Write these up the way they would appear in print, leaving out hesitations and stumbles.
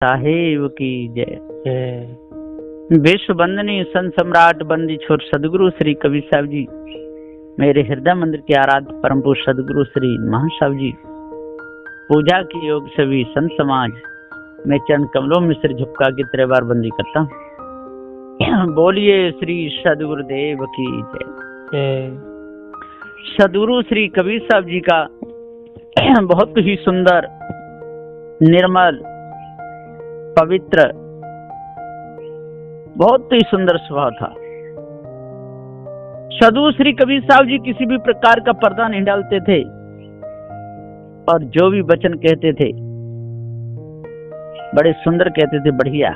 साहेब की जय। विश्व वंदनीय संत सम्राट बंदी छोर सदगुरु श्री कबीर साहब जी, मेरे हृदय मंदिर के आराध्य परम पूज्य सदगुरु श्री महान साहब जी, पूजा के योग सभी संत समाज, मैं चरण कमलों में सिर झुका के 3 बार बंदी करता हूँ। बोलिए श्री सदगुरुदेव की जय। सदगुरु श्री कबीर साहब जी का बहुत ही सुंदर, निर्मल, पवित्र, बहुत ही सुंदर स्वभाव था। सदगुरु श्री कबीर साहब जी किसी भी प्रकार का पर्दा नहीं डालते थे और जो भी वचन कहते थे बड़े सुंदर कहते थे, बढ़िया।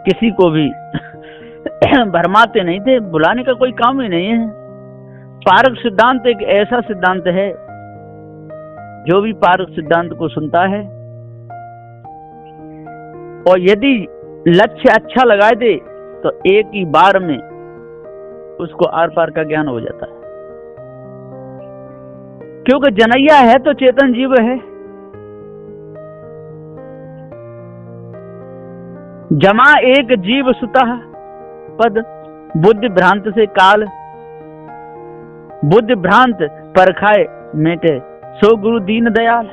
किसी को भी भरमाते नहीं थे, बुलाने का कोई काम ही नहीं है। पारक सिद्धांत एक ऐसा सिद्धांत है, जो भी पारक सिद्धांत को सुनता है और यदि लक्ष्य अच्छा लगाए दे तो एक ही बार में उसको आर पार का ज्ञान हो जाता है। क्योंकि जनैया है तो चेतन जीव है। जमा एक जीव सुता पद, बुद्धि भ्रांत से काल, बुद्धि भ्रांत परखाए मेटे, सो गुरु दीन दयाल।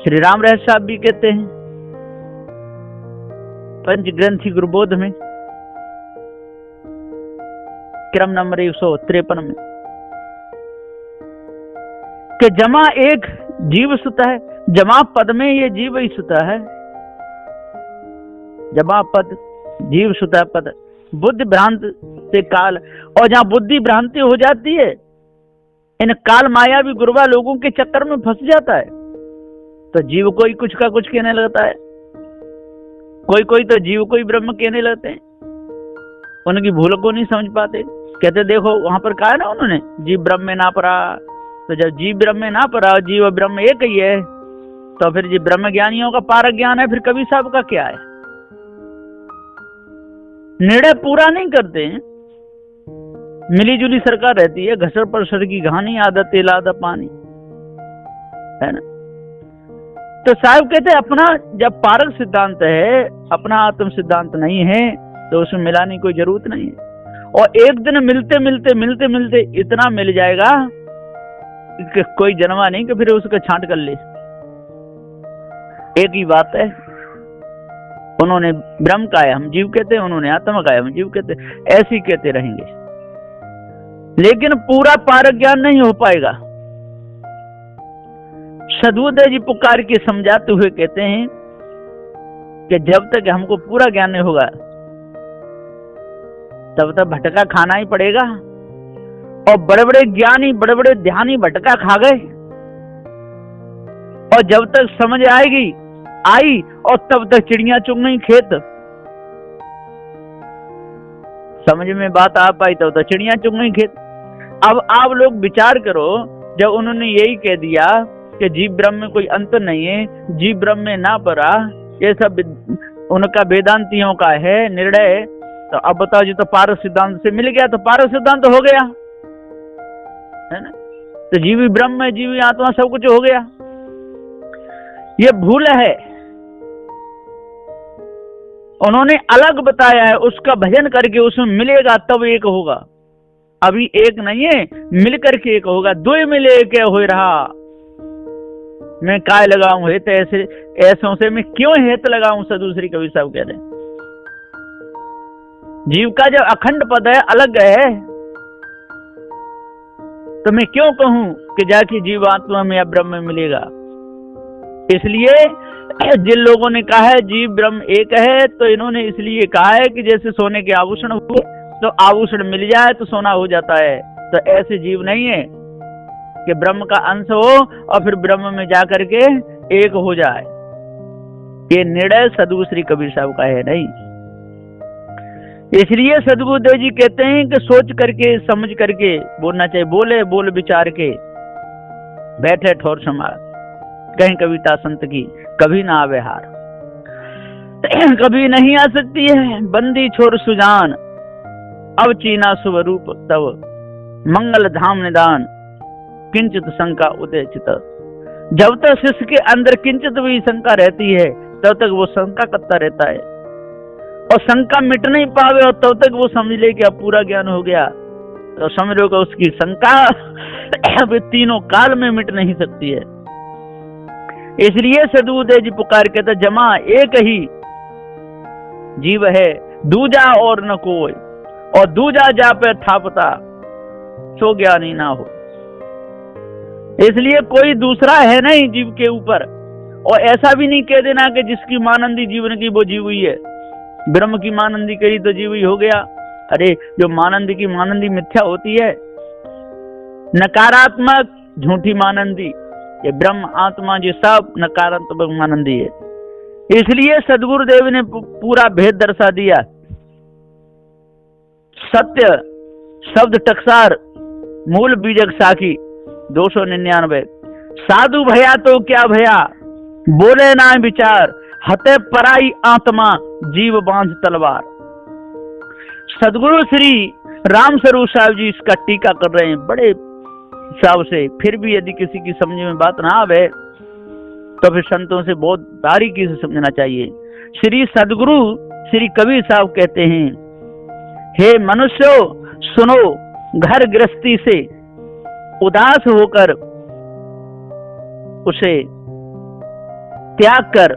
श्री राम रहस्य साहब भी कहते हैं पंच ग्रंथि गुरुबोध में, क्रम नंबर 153 में, कि जमा एक जीव सुता है। जमा पद में ये जीव ही सुता है। जमा पद जीव सुता पद, बुद्धि भ्रांत से काल। और जहां बुद्धि भ्रांति हो जाती है, इन काल माया भी गुरुवा लोगों के चक्कर में फंस जाता है, तो जीव को ही कुछ का कुछ कहने लगता है। कोई तो जीव को ही ब्रह्म कहने लगते हैं। उनकी भूल को नहीं समझ पाते। कहते देखो वहां पर कहा है ना उन्होंने, जीव ब्रह्म में ना पड़ा। तो जब जीव ब्रह्म में ना पड़ा, जीव और ब्रह्म एक ही है, तो फिर जीव ब्रह्म ज्ञानियों का पारक ज्ञान है, फिर कबीर साहब का क्या है? निर्णय पूरा नहीं करते हैं। मिली जुली सरकार रहती है, घसर परसर की कहानी, आधा तेल आधा पानी, है ना। तो साहब कहते अपना जब पारक सिद्धांत है, अपना आत्म सिद्धांत नहीं है, तो उसमें मिलाने की कोई जरूरत नहीं है। और एक दिन मिलते मिलते इतना मिल जाएगा कि कोई जन्मा नहीं कि फिर उसको छांट कर ले। एक ही बात है, उन्होंने ब्रह्म का है, हम जीव कहते हैं, उन्होंने आत्मा का है, हम जीव कहते हैं, ऐसे ही कहते रहेंगे, लेकिन पूरा पारक ज्ञान नहीं हो पाएगा। सदगुरुदेव जी पुकार के समझाते हुए कहते हैं कि जब तक हमको पूरा ज्ञान नहीं होगा तब तक भटका खाना ही पड़ेगा। और बड़े बड़े ज्ञानी, बड़े बड़े ध्यानी भटका खा गए, और जब तक समझ आई और तब तक चिड़िया चुग गई खेत। समझ में बात आ पाई तब तक चिड़िया चुग गई खेत। अब आप लोग विचार करो, जब उन्होंने यही कह दिया कि जीव ब्रह्म में कोई अंतर नहीं है, जीव ब्रह्म में ना पड़ा, ये सब उनका वेदांतियों का है निर्णय। तो अब बताओ, जी तो पारस सिद्धांत से मिल गया, तो पारस सिद्धांत हो गया, है ना। तो जीवी ब्रह्म है, जीवी आत्मा, सब कुछ हो गया। ये भूल है। उन्होंने अलग बताया है, उसका भजन करके उसमें मिलेगा तब एक होगा। अभी एक नहीं है, मिलकर के एक होगा। दो मिले एक हो रहा, मैं काय लगाऊं हेत ऐसे ऐसों से, मैं क्यों हेत लगाऊं? सदगुरु श्री कबीर साहब कह रहे हैं। जीव का जब अखंड पद है, अलग है, तो मैं क्यों कहूं कि जाके जीव आत्मा में या ब्रह्म में मिलेगा? इसलिए जिन लोगों ने कहा है जीव ब्रह्म एक है, तो इन्होंने इसलिए कहा है कि जैसे सोने के आभूषण हुए तो आभूषण मिल जाए तो सोना हो जाता है। तो ऐसे जीव नहीं है कि ब्रह्म का अंश हो और फिर ब्रह्म में जाकर के एक हो जाए। ये निर्णय सदगुरु श्री कबीर साहब का है नहीं। इसलिए सदगुरुदेव जी कहते हैं कि सोच करके समझ करके बोलना चाहिए। बोले बोल विचार के, बैठे ठोर समाज, कहीं कविता संत की कभी ना आवे हार। कभी नहीं आ सकती है बंदी छोर सुजान, अब चीना स्वरूप तब मंगल धाम निदान, किंचित शंका उदय चित। जब तक शिष्य के अंदर किंचित भी शंका रहती है तब तक वो शंका करता रहता है, और शंका मिट नहीं पावे और तब तक वो समझ ले कि अब पूरा ज्ञान हो गया, तो समझ लो कि उसकी शंका अब तीनों काल में मिट नहीं सकती है। इसलिए सदगुरुदेव जी पुकार कहते जमा एक ही जीव है, दूजा और न कोई, और दूजा जा पे थापता सो ज्ञानी ना हो। इसलिए कोई दूसरा है नहीं जीव के ऊपर, और ऐसा भी नहीं कह देना कि जिसकी मानंदी जीवन की वो जीव हुई है, ब्रह्म की मानंदी करी तो जीव ही हो गया। अरे जो मानंदी की मानंदी मिथ्या होती है, नकारात्मक झूठी मानंदी, ये ब्रह्म आत्मा जी सब नकारात्मक मानंदी है। इसलिए सदगुरुदेव ने पूरा भेद दर्शा दिया। सत्य शब्द टकसार मूल बीजक साखी 299। साधु भया तो क्या भया, बोले ना विचार, हते पराई आत्मा जीव बांध तलवार। सदगुरु श्री राम स्वरूप साहब जी इसका टीका कर रहे हैं बड़े हिसाब से। फिर भी यदि किसी की समझ में बात ना आवे तो फिर संतों से बहुत बारीकी से समझना चाहिए। श्री सदगुरु श्री कबीर साहब कहते हैं, हे मनुष्यों सुनो, घर गृहस्थी से उदास होकर उसे त्याग कर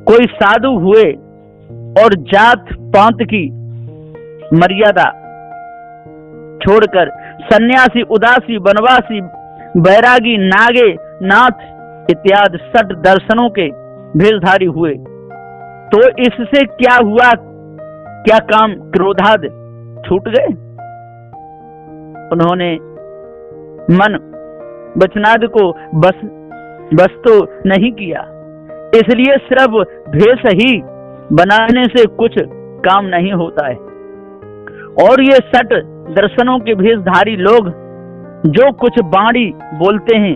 कोई साधु हुए और जात पांत की मर्यादा छोड़कर सन्यासी, उदासी, वनवासी, बैरागी, नागे, नाथ इत्यादि सठ दर्शनों के भेषधारी हुए तो इससे क्या हुआ? क्या काम क्रोधाद छूट गए? उन्होंने मन वचनाद को बस तो नहीं किया। इसलिए सिर्फ भेष ही बनाने से कुछ काम नहीं होता है। और ये सठ दर्शनों के भेषधारी लोग जो कुछ वाणी बोलते हैं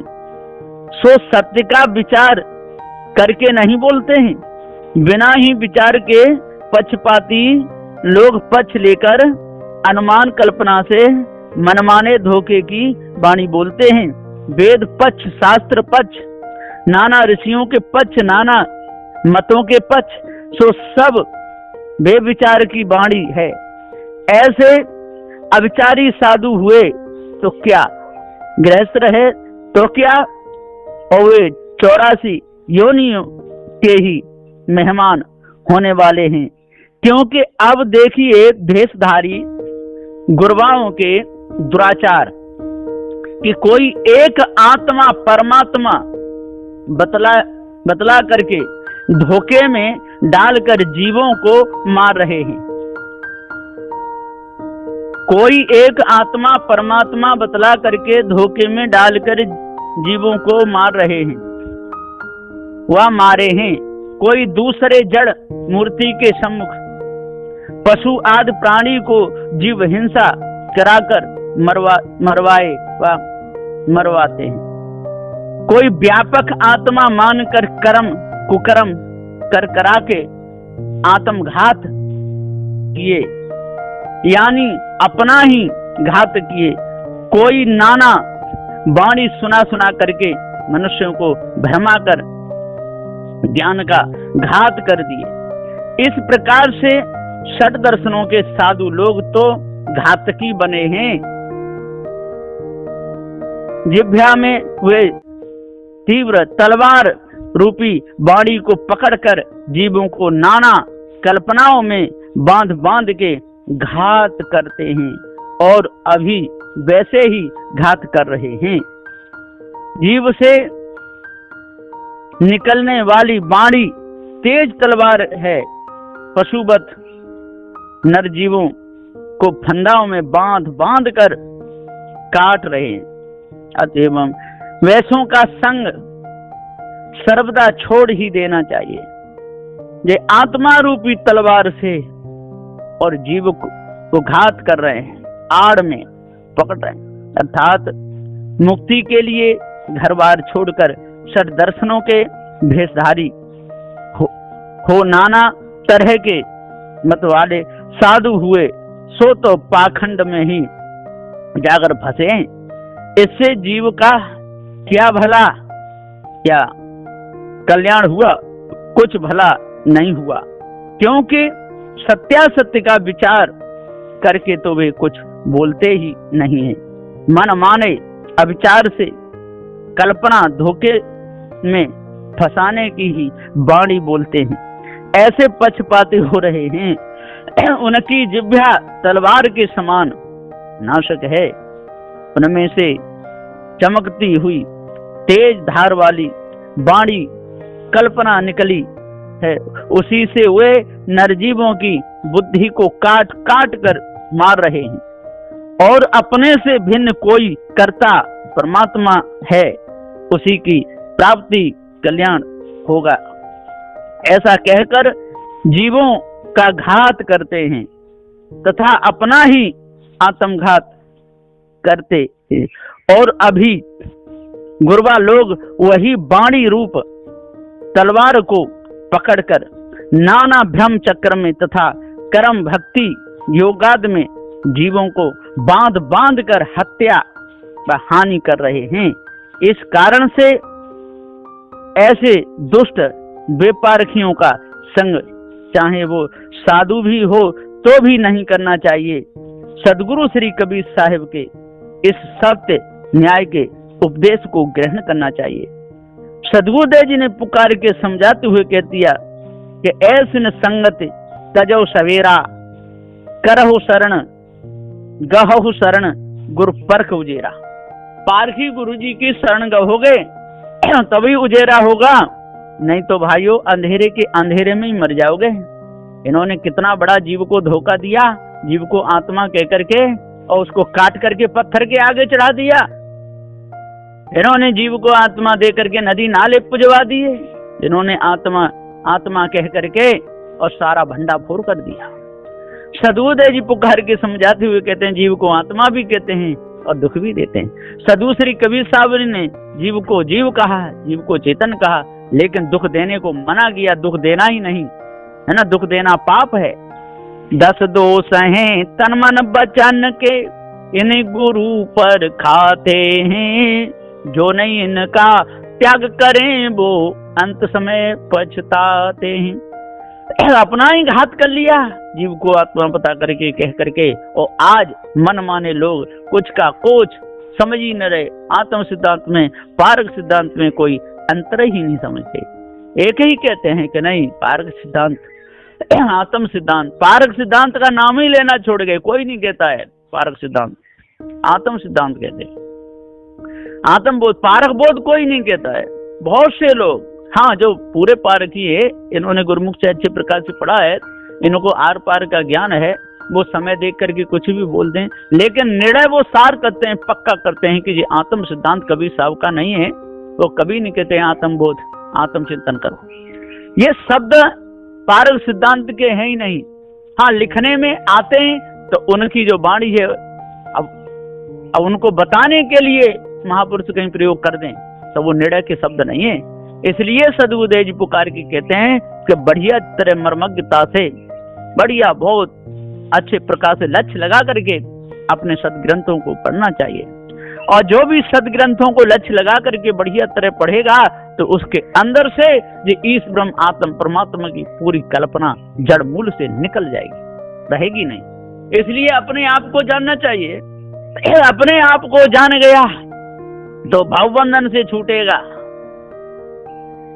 सो सत्य का विचार करके नहीं बोलते हैं। बिना ही विचार के पक्षपाती लोग पक्ष लेकर अनुमान कल्पना से मनमाने धोखे की वाणी बोलते हैं। वेद पक्ष, शास्त्र पक्ष, नाना ऋषियों के पक्ष, नाना मतों के पक्ष, सो सब बेविचार की वाणी है। ऐसे अविचारी साधु हुए तो क्या, गृहस्थ रहे तो क्या, और वे 84 योनियों के ही मेहमान होने वाले हैं। क्योंकि अब देखिए भेषधारी गुरबाओं के दुराचार कि कोई एक आत्मा परमात्मा बतला करके धोखे में डालकर जीवों को मार रहे हैं। कोई एक आत्मा परमात्मा बतला करके धोखे में डालकर जीवों को मार रहे हैं, वह मारे हैं। कोई दूसरे जड़ मूर्ति के सम्मुख पशु आदि प्राणी को जीव हिंसा कराकर मरवाए व मरवाते हैं। कोई व्यापक आत्मा मानकर कर्म कुकर्म कर करा के आत्मघात किए, यानी अपना ही घात किए। कोई नाना वाणी सुना करके मनुष्यों को भरमा कर ज्ञान का घात कर दिए। इस प्रकार से षट दर्शनों के साधु लोग तो घातकी बने हैं। जिह्वा में हुए तीव्र तलवार रूपी वाणी को पकड़कर जीवों को नाना कल्पनाओं में बांध के घात करते हैं और अभी वैसे ही घात कर रहे हैं। जीव से निकलने वाली वाणी तेज तलवार है, पशुवत नर जीवों को फंदाओं में बांध कर काट रहे हैं। अतएव वैसों का संग सर्वदा छोड़ ही देना चाहिए। ये आत्मा रूपी तलवार से और जीव को घात कर रहे हैं, आड़ में पकड़ रहे हैं। अर्थात मुक्ति के लिए घर बार छोड़कर षट दर्शनों के भेषधारी हो नाना तरह के मत वाले साधु हुए सो तो पाखंड में ही जाकर फंसे। इससे जीव का क्या भला या कल्याण हुआ, कुछ भला नहीं हुआ, क्योंकि सत्यासत्य का विचार करके तो वे कुछ बोलते ही नहीं है। मन माने अविचार से कल्पना धोखे में फंसाने की ही वाणी बोलते हैं। ऐसे पक्षपाती हो रहे हैं, उनकी जिह्वा तलवार के समान नाशक है। उनमें से चमकती हुई तेज धार वाली वाणी कल्पना निकली है, उसी से वे नरजीवों की बुद्धि को काट काट कर मार रहे हैं। और अपने से भिन्न कोई कर्ता परमात्मा है, उसी की प्राप्ति कल्याण होगा, ऐसा कहकर जीवों का घात करते हैं तथा अपना ही आत्मघात करते हैं। और अभी गुरबा लोग वही वाणी रूप तलवार को पकड़कर नाना भ्रम चक्र में तथा कर्म भक्ति योगाद में जीवों को बांध बांध कर हत्या व हानि कर रहे हैं। इस कारण से ऐसे दुष्ट बेपारखियों का संग चाहे वो साधु भी हो तो भी नहीं करना चाहिए। सदगुरु श्री कबीर साहिब के इस सत्य न्याय के उपदेश को ग्रहण करना चाहिए। सदगुरुदेव जी ने पुकार के समझाते हुए कह दिया कि ऐसी संगत तजो सवेरा करहु शरण गहु शरण गुरु परख उजेरा। पारखी गुरु जी की शरण गहोगे तभी उजेरा होगा, नहीं तो भाइयों अंधेरे के अंधेरे में ही मर जाओगे। इन्होंने कितना बड़ा जीव को धोखा दिया, जीव को आत्मा कह करके और उसको काट करके पत्थर के आगे चढ़ा दिया। इन्होंने जीव को आत्मा दे करके नदी नाले पुजवा दिए। इन्होंने आत्मा आत्मा कह करके और सारा भंडा फोड़ कर दिया। सदगुरुदेव जी पुकार के समझाते हुए कहते हैं जीव को आत्मा भी कहते हैं और दुख भी देते हैं। सदगुरु श्री कबीर साहब ने जीव को जीव कहा, जीव को चेतन कहा, लेकिन दुख देने को मना किया। दुख देना ही नहीं है ना, दुख देना पाप है। 10 दोष हैं तन मन बचन के, इन गुरु पर खाते हैं, जो नहीं इनका त्याग करें वो अंत समय पछताते हैं। अपना ही घात कर लिया जीव को आत्मा पता करके कह करके, और आज मन माने लोग कुछ का कुछ समझ ही न रहे। आत्म सिद्धांत में पारक सिद्धांत में कोई अंतर ही नहीं समझते। एक ही कहते हैं कि नहीं पारक सिद्धांत आत्म सिद्धांत, पारक सिद्धांत का नाम ही लेना छोड़ गए। कोई नहीं कहता है पारक सिद्धांत, आत्म सिद्धांत कहते हैं। आत्म बोध पारक बोध कोई नहीं कहता है। बहुत से लोग, हाँ जो पूरे पारखी है, इन्होंने गुरुमुख से अच्छे प्रकार से पढ़ा है, इनको आर पार का ज्ञान है, वो समय देख करके कुछ भी बोल दें, लेकिन निर्णय वो सार करते हैं, पक्का करते हैं कि ये आत्म सिद्धांत कभी साहब का नहीं है। वो कभी नहीं कहते हैं आत्म बोध, आत्म चिंतन करो। ये शब्द पारक सिद्धांत के हैं ही नहीं। हाँ लिखने में आते हैं तो उनकी जो वाणी है, अब उनको बताने के लिए महापुरुष कहीं प्रयोग कर दें तो वो निर्णय के शब्द नहीं है। इसलिए सदगुरुदेव जी पुकार के कहते हैं कि बढ़िया तरह मर्मज्ञता से, बढ़िया बहुत अच्छे प्रकार से लक्ष्य लगा करके अपने सदग्रंथों को पढ़ना चाहिए। और जो भी सदग्रंथों को लक्ष्य लगा करके बढ़िया तरह पढ़ेगा तो उसके अंदर से ये ईश ब्रह्म आत्म परमात्मा की पूरी कल्पना जड़ मूल से निकल जाएगी, रहेगी नहीं। इसलिए अपने आप को जानना चाहिए। अपने आप को जान गया तो भवबंधन से छूटेगा।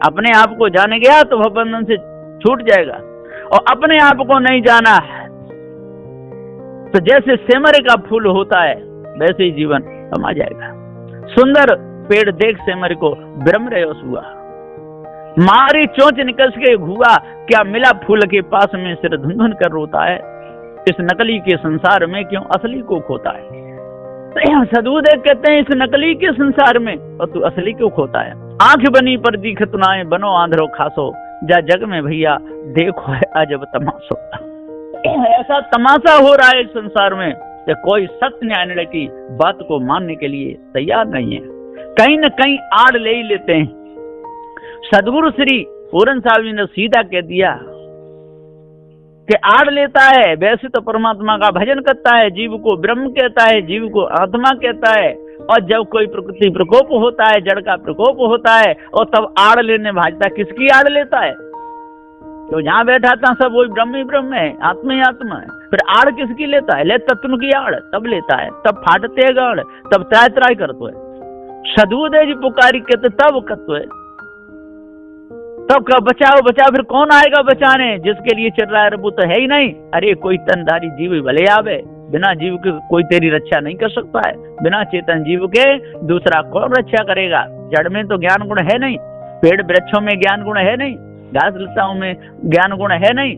अपने आप को जान गया तो भवबंधन से छूट जाएगा। और अपने आप को नहीं जाना तो जैसे सेमरे का फूल होता है वैसे ही जीवन समा जाएगा। सुंदर पेड़ देख सेमरे को ब्रह्म रयोस हुआ, मारी चोंच निकस के हुआ, क्या मिला फूल के पास में सिर धुंधुन कर रोता है। इस नकली के संसार में क्यों असली को खोता है। सदगुरुदेव कहते हैं इस नकली के संसार में और तू असली क्यों खोता है। आंख बनी पर दिखत नाए, बनो आंधरो खासो, जा जग में भैया देखो है अजब तमाशो। ऐसा तमाशा हो रहा है इस संसार में कि कोई सत्य न्याय निर्णय की बात को मानने के लिए तैयार नहीं है। कहीं न कहीं आड़ ले ही लेते हैं। सदगुरु श्री पूरन साहब जी ने सीधा कह दिया कि आड़ लेता है, वैसे तो परमात्मा का भजन करता है, जीव को ब्रह्म कहता है, जीव को आत्मा कहता है, और जब कोई प्रकृति प्रकोप होता है, जड़ का प्रकोप होता है, और तब आड़ लेने भाजता, किसकी आड़ लेता है? तो जहां बैठा था सब वही ब्रह्म ही ब्रह्म है, आत्मा ही आत्मा है, फिर आड़ किसकी लेता है? ले तत्व की आड़ तब लेता है, तब फाटते गाड़, तब त्राय त्राय करते है, सदुदय जी पुकारी के तो तब कत्व है, तब बचाओ बचाओ, फिर कौन आएगा बचाने? जिसके लिए चल रहा है वो तो है ही नहीं। अरे कोई तनधारी जीव भले आवे, बिना जीव के कोई तेरी रक्षा नहीं कर सकता है, बिना चेतन जीव के दूसरा कौन रक्षा करेगा? जड़ में तो ज्ञान गुण है नहीं, पेड़ वृक्षों में ज्ञान गुण है नहीं, घास लताओं में ज्ञान गुण है नहीं,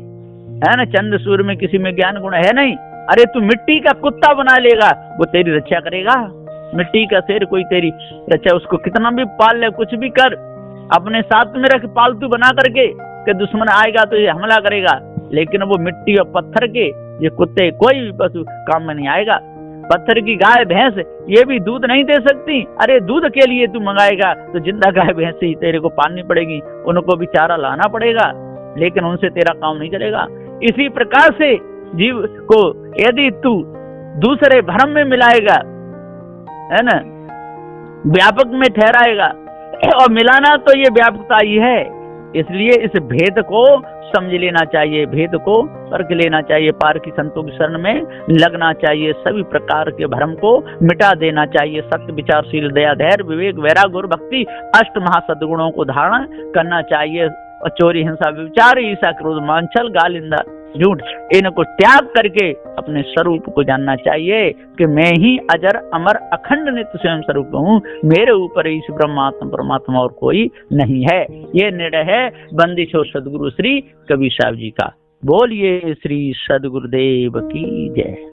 है ना, चंद्र सूर्य में किसी में ज्ञान गुण है नहीं। अरे तू मिट्टी का कुत्ता बना लेगा, वो तेरी रक्षा करेगा? मिट्टी का शेर कोई तेरी रक्षा, उसको कितना भी पाल ले, कुछ भी कर, अपने साथ में रख पालतू बना करके, कि दुश्मन आएगा तो ये हमला करेगा, लेकिन वो मिट्टी और पत्थर के ये कुत्ते कोई भी पशु काम में नहीं आएगा। पत्थर की गाय भैंस ये भी दूध नहीं दे सकती। अरे दूध के लिए तू मंगाएगा तो जिंदा गाय भैंस ही तेरे को पालनी पड़ेगी, उनको भी चारा लाना पड़ेगा, लेकिन उनसे तेरा काम नहीं चलेगा। इसी प्रकार से जीव को यदि तू दूसरे भ्रम में मिलाएगा, है ना, व्यापक में ठहराएगा, और मिलाना तो ये व्यापकता ही है, इसलिए इस भेद को समझ लेना चाहिए, भेद को परख लेना चाहिए, पार की संतों की शरण में लगना चाहिए, सभी प्रकार के भ्रम को मिटा देना चाहिए, सत्य विचारशील दया धैर्य विवेक वैराग्य और भक्ति अष्ट महासद्गुणों को धारण करना चाहिए, और चोरी हिंसा विचार ईर्ष्या क्रोध मांछल गालिंदा झूठ इनको त्याग करके अपने स्वरूप को जानना चाहिए कि मैं ही अजर अमर अखंड नित्य स्वयं स्वरूप हूँ, मेरे ऊपर इस ब्रह्मात्मा परमात्मा और कोई नहीं है। ये निर्णय है बंदी छोर सदगुरु श्री कबीर साहब जी का। बोलिए श्री सदगुरुदेव की जय।